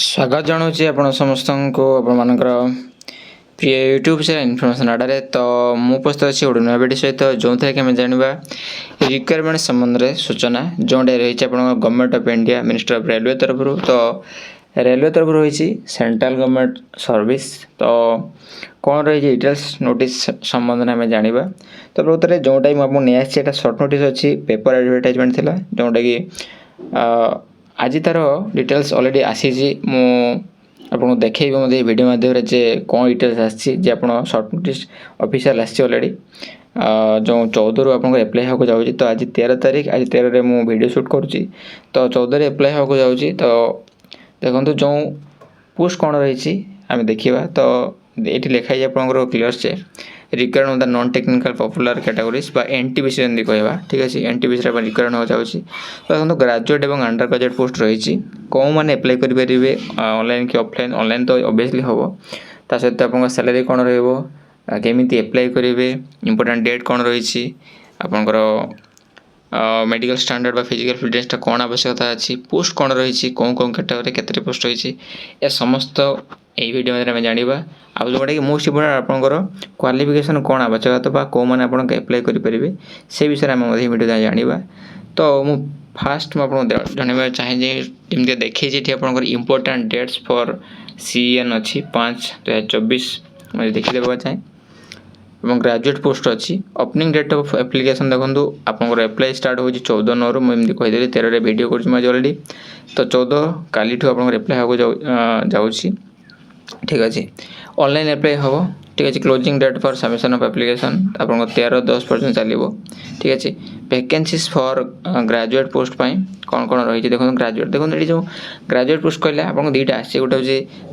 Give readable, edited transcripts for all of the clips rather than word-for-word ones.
स्वागत जनाऊँ आपण समस्त को प्रिय यूट्यूब से इनफॉरमेशन आड़े तो मु उपस्थित अच्छी गोटे नुआ भिडियो सहित जो थे कि जानवा रिक्वायरमेंट संबंध में सूचना जोटे रही government of India minister of railway तरफ तो रेलवे तरफ रही सेंट्रल गवर्नमेंट सर्विस तो कौन रही डिटेल्स नोटिस संबंध में आम जानवा तो प्रकृत में जोटा मुझे नहीं आसा सर्ट नोटिस अच्छी पेपर एडवर्टाइजमेंट थी जोटा कि आज तार डिटेल्स अलरेडी आसी आपको देखी मत वीडियो माध्यम जे कौन डिटेल्स आसी सर्ट नोटिस ऑफिशियल आसी अलरेडी जो 14 रु आपको एप्लाई होगा जाऊँगी तो आज 13 तारीख आज 13 रे मु वीडियो शूट करुँची तो 14 एप्लाई होगा जाऊँगी तो देखो जो पोस्ट कौन रही आम देखा तो ये लिखाई आपंकर क्लीयर से requirement non technical popular categories बा एनटीपीसी जमी कहवा ठीक अच्छे एनटीपीसी रिक्वायरमेंट हो जाऊँगी तो देखो ग्रेजुएट और अंडर ग्रेजुएट पोस्ट रही कौन मैंने एप्लाई करेंगे ऑनलाइन कि ऑफलाइन ऑनलाइन तो ऑब्वियसली हम ता सहित आप सैलरी कौन रमी एप्लाई करेंगे इंपोर्टेंट डेट कौन रही आपंकर मेडिकल स्टैंडर्ड बा फिजिकल फिटनेस कौन आवश्यकता अच्छी पोस्ट कौन रही कौन कौन कैटेगरी केते पोस्ट रही ए समस्त यही वीडियो में आम जाना आ जोटा कि मोस्ट इम्पोर्टेंट आपंकर क्वालिफिकेशन कौन आवश्यकता कौ मैंने आप एप्लाई करेंगे से विषय में आम वीडियो जाना तो मु फास्ट मुझे जनवा चाहिए जमी देखी आप इम्पोर्टाट डेट्स फॉर CN अच्छी 5/2024 मुझे देखीदेवा चाहे ग्रेजुएट पोस्ट अच्छी ओपनिंग डेट ऑफ एप्लिकेशन देखो आपंकर एप्लाई स्टार्ट हो 14/9 मुझे कहीदेली 13 वीडियो कर अलरेडी तो 14 काली आप एप्लाई होगा जाऊँगी ठीक अच्छे ऑनलाइन एप्लाई हम ठीक अच्छे closing date for submission of application आप 13/10 पर्यटन चलो ठीक अच्छे वैकेंसीज फॉर ग्रेजुएट पोस्ट कौन कौन रही देखो ग्रेजुएट देखो ये जो ग्रेजुएट पोस्ट कहले आपको दुईटा आसे गोटे हूँ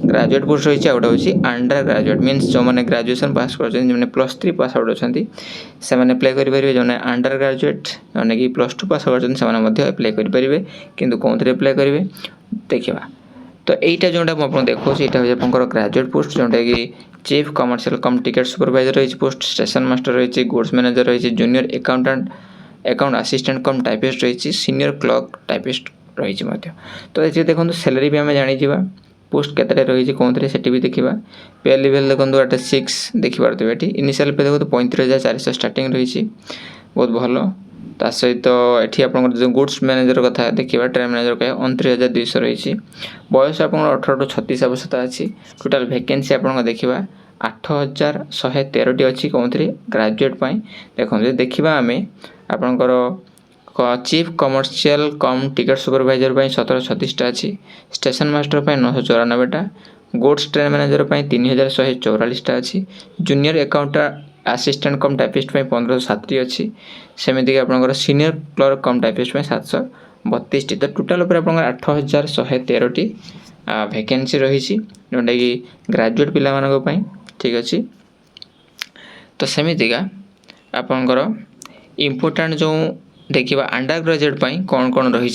ग्रेजुएट पोस्ट रही गोटे हूँ अंडर ग्रेजुएट मीन्स जो मैंने ग्रेजुएशन पास कर +3 पास आउट अच्छा से अप्लाई करेंगे जो अंडर ग्रेजुएट जो कि +2 पास आउट अच्छा अप्लाई करेंगे किंतु कौन थे अप्लाई करेंगे देखा तो यहीटा जोटा मुझे देखो यहाँ हूँ आप ग्रेजुएट पोस्ट जोटा कि chief commercial cum ticket supervisor रही पोस्ट स्टेशन मास्टर रही गुड्स मैनेजर रही junior account assistant cum typist रही सीनियर क्लर्क टाइपिस्ट रही तो ये देखो सैलरी भी आम जानी पोस्ट केते रही कौन थे से भी देखा पे लेवल देखो 6 देखिपारे ये इनिशियल पे देखो 35,400 स्टार्टिंग रही बहुत भल ता सहित ये आप गुड्स मैनेजर कथा देखा ट्रेन मैनेजर कहे 29,200 रही बयस आप 18 to 36 आवश्यकता अच्छी टोटाल वैकेंसी आप देखा 8,113 अच्छी कौन थे ग्रेजुएट देखो देखा आम आपंकर chief commercial cum ticket supervisor 1736 अच्छी स्टेशन मास्टर 994टा गुड्स ट्रेन मैनेजर 3,144 अच्छी junior account assistant cum typist 1507 अच्छी सेमती आप सीनियर क्लर्क कम टाइपिस्ट 732 तो टोटाल आप 8,113 वैकेंसी रही जोटा कि ग्रेजुएट पिला ठीक अच्छे तो सेमतीका आपंकर इम्पोर्टाट जो देखा अंडर ग्रेजुएट कौन कौन रही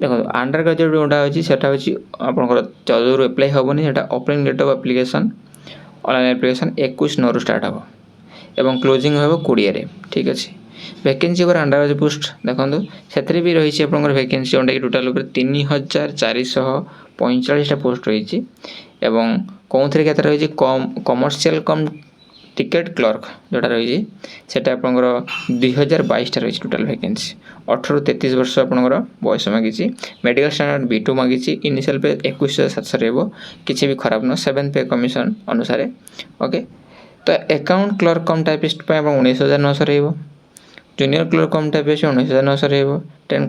देखो अंडर ग्रेजुएट जोटा अच्छी से आपंकर 14 रु एप्लाई हेनी से opening date of application online application 21/9 start हम एवं क्लोजिंग हम 20 ठीक अच्छे वैकेंसी पर अंडर ग्रेजुएट पोस्ट देखो से भी रही वैकेंसी जोटा कि टोटाल 3,445 पोस्ट रही कौन थे क्या रही कमर्शियल कम टिकेट क्लर्क जोटा रही से 2022 रही टोटाल वैकेंसी 18 ରୁ 33 वर्ष आपंकर बयस मागी मेडिकल स्टैंडर्ड B2 मागी इनिशियल पे 21,700 रही भी खराब नुह 7 पे कमिशन अनुसार ओके तो अकाउंट क्लर्क कम टाइपिस्ट 19,900 रही जूनियर क्लर्क कम टाइपिस्ट 19,900 रही ट्रेन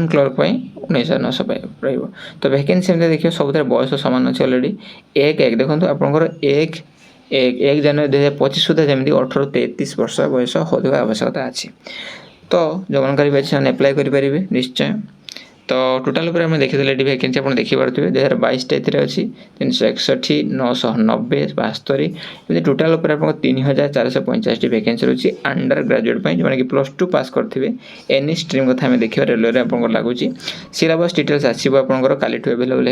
क्लर्क 19,900 रही तो वैकेंसी देखिए सब बयस सामान अच्छे अलरेडी 1 देखो आपंकर 1 जनवरी 2025 सुधा जमी 18 ରୁ 33 वर्ष बयस होगा आवश्यकता अच्छी तो जो मनकारी से एप्लाई करेंगे निश्चय तो टोटाल आम देखीदे ये वैकेंसी आप देखिपे 2022 अच्छी 361 990 72 एमती टोटाल आप 3,485 वैकेंसी रही अंडर ग्रेजुएट जो कि +2 पास करेंगे एनी स्ट्रीम कथा देखा रेलवे आप लगुच सिलेबस डिटेल्स आसो आपंकर काली एवेलेबल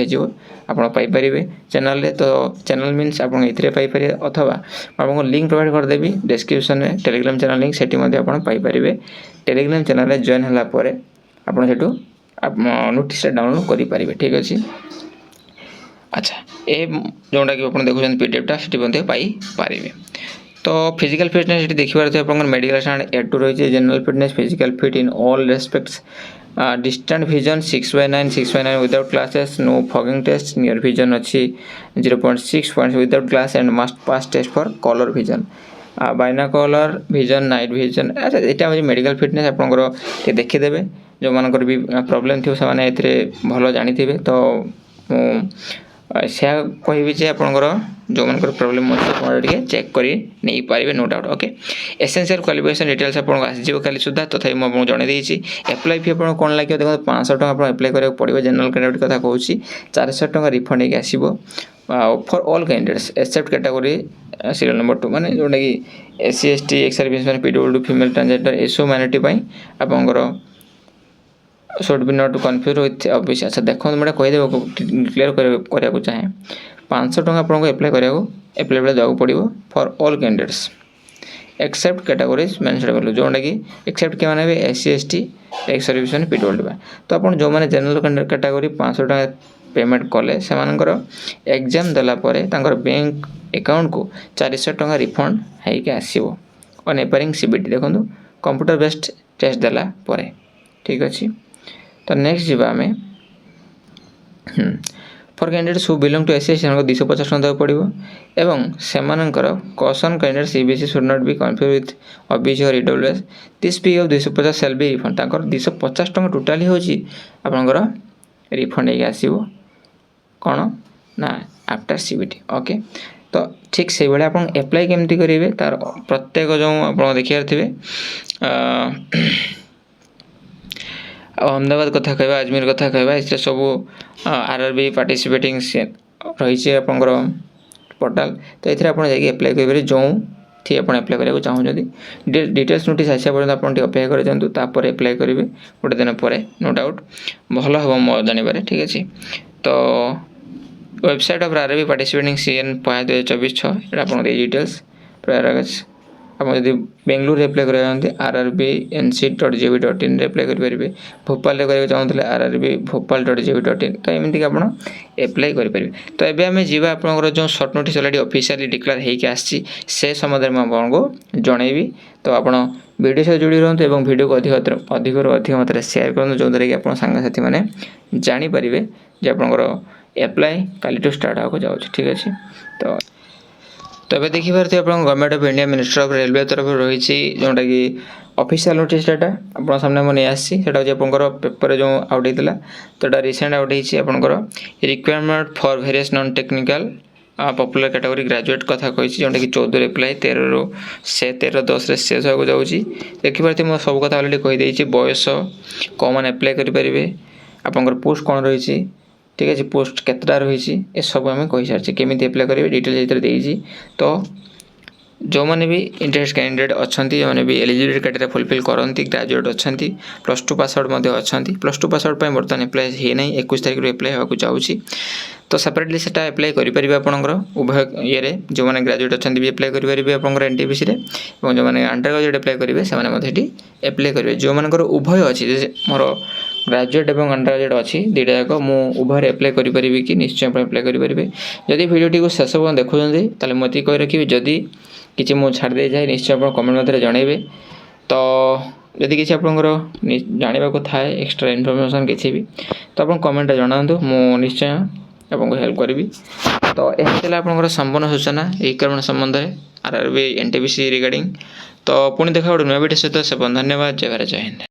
होपारे चैनल तो चैनल मीन्स आप पाइपर अथवा आपको लिंक प्रोवाइड करदेवी डिस्क्रिप्शन में टेलीग्राम चैनल लिंक से पाइपर टेलीग्राम चैनल जॉइन होगापर आपड़ से नोटिस डाउनलोड करेंगे ठीक अच्छे। अच्छा ए जोटा कि आप देखुं पीडीएफटा से पारे। तो फिजिकल फिटनेस ये देखिए आप मेडिकल स्टैंडर्ड ए 2 रही general fitness physical fit in all respects distant vision 6/9 without glasses no fogging test near vision अच्छी 0.6 point without glass and must pass test for colour vision binocular vision night vision. अच्छा यहाँ हूँ medical fitness आपंकर देखीदे जो मानकर भी problem थी से भल जानी तो से कहि जे आपंकर जो मानकर प्रॉब्लम अच्छे चेक कर नहीं पारे no doubt okay. Essential qualification details आपको आसो खाली सुधा तथापि मुझे जनईदी एप्लाई फी आपको कौन लगे देखो 500 टका आप एप्लाई करा पड़ो जनरल कैटेगरी कथा कहूँ 400 टका रिफंड होगी आसो for all candidates except category serial number 2 माने जोटा कि SC ST ex service man PWD female transgender एसो मैनिटी आपंकर should be not confuse with obvious. अच्छा देखो मैं कहीदे क्लीयर करने चाहे 500 टका आपको एप्लाई एप्लाई बेले देवाक पड़ो for all candidates except categories mention करूँ जोटा कि एक्सेप्ट क्या माने SC ST ex service man PWD. तो आप जो मैंने जनरल कैटेगरी 500 टका पेमेंट कले से एग्जाम देलापर बैंक अकाउंट को 400 टका रिफंड होगी आसो ऑन एपायरिंग CBT देखो कंप्यूटर बेस्ड टेस्ट देला परे ठीक अच्छे। तो नेक्स्ट जी आम for candidates who belong to SC ST 250 टका देवाक पड़ो एवं सेमानंकर caution candidates CBC should not be confuse with OBC और EWS this fee of 250 shall be refund 250 टका टोटाली हूँ आपंकर रिफंड होगी आसो कौन ना आफ्टर CBT ओके। तो ठीक से भाई आप एप्लाई केमती करेंगे तार प्रत्येक जो आप देखिए थे अहमदाबाद कथा कह अजमेर कथा कह इस सब RRB पार्टिसिपेटिंग रही आपंकर पोर्टाल। तो ये आप एप्लाई करेंगे जो थी आप एप्लाई करने चाहते डिटेल्स नोटिस आसा पर्यटन आप अपेक्षा कर जातु एप्लाई करेंगे गोटे दिन पर नो डाउट भल हम मो जानवर ठीक अच्छे। तो website of RRB participating CN 2024-6 ये आप डिटेल्स प्रयागराज आप बेंगलुरु एप्लाई करते rrbnc.gv.in एप्लाई करेंगे भोपाल करेंगे चाहते RRB bhopal.gv.in तो एमती आप एप्लाई करेंगे। तो ये आम जा आप जो short notice already officially declare होगी आसी से संबंध में आपको जनईबी। तो आप वीडियो सहित जोड़ी रुहतु और वीडियो को अधिक मात्रा शेयर करूँ जो द्वारा कि आप सांगसाथी मैंने जानीपर जे आपंकर एप्लाई काली स्टार्ट होगा जाऊँ ठीक अच्छे। तो ये देखिए आप government of India minister of railway तरफ रही जोटा कि ऑफिशियल नोटिस डाटा आप सामने मुझे आसी आपंकर पेपर जो आउट होता तो रिसेंट आउट होकर requirement for various non technical popular category graduate कथा कही जोटा कि 14 एप्लाई 13/10 शेष होगा जाऊँगी देखिए मुझे सब कथा अलरेडी कहीदे बयस कौन एप्लाई करेंगे आपंकर पोस्ट कौन रही ठीक अच्छे पोस्ट केतटा रही ए सब आम कही सारी केमी एप्लाई करेंगे डिटेल्स देती। तो जो मैंने भी इंटरेस्ट कैंडिडेट अच्छा जो मैंने भी एलिजिबिलिटी क्राइटेरिया फुलफिल करती ग्रेजुएट अच्छा +2 पास आउट अच्छा +2 पास आउट बर्तमान एप्लाई है ना 21 तारीख एप्लाई होगा जाऊँगी। तो सेपरेटली से एप्लाई करेंगे आपंकर उभय ये जो मैंने ग्रेजुएट अच्छा भी एप्लाई करेंगे आपंकर NTPC और जो मैंने अंडर ग्रेजुएट एप्लाई करेंगे से एप्लाई करेंगे जो मानकर उभय अच्छी मोर ग्रेजुएट और अंडर ग्रेजुएट अच्छी दुईटा जाक मुझे उभय एप्लाई करेंगे कि निश्चय एप्लाई करेंगे। जदि वीडियो को शेष पर्यटन देखुं ताले मत कही रखिए जदि किसी मुझे छाड़ी जाए निश्चय आप कमेंट मध्य जनइबे। तो यदि किसी आपंकर जानवा को थाए एक्सट्रा इनफॉरमेशन किसी भी तो आप कमेंट जनातु मु निश्चय आपको हेल्प करी। तो यह आपंकर संपूर्ण सूचना रिक्वायरमेंट संबंध में RRB NTPC रिगार्डिंग। तो पुणी देखा गोटे नुआ वीडियो सहित से धन्यवाद। जय भारत जय हिंद।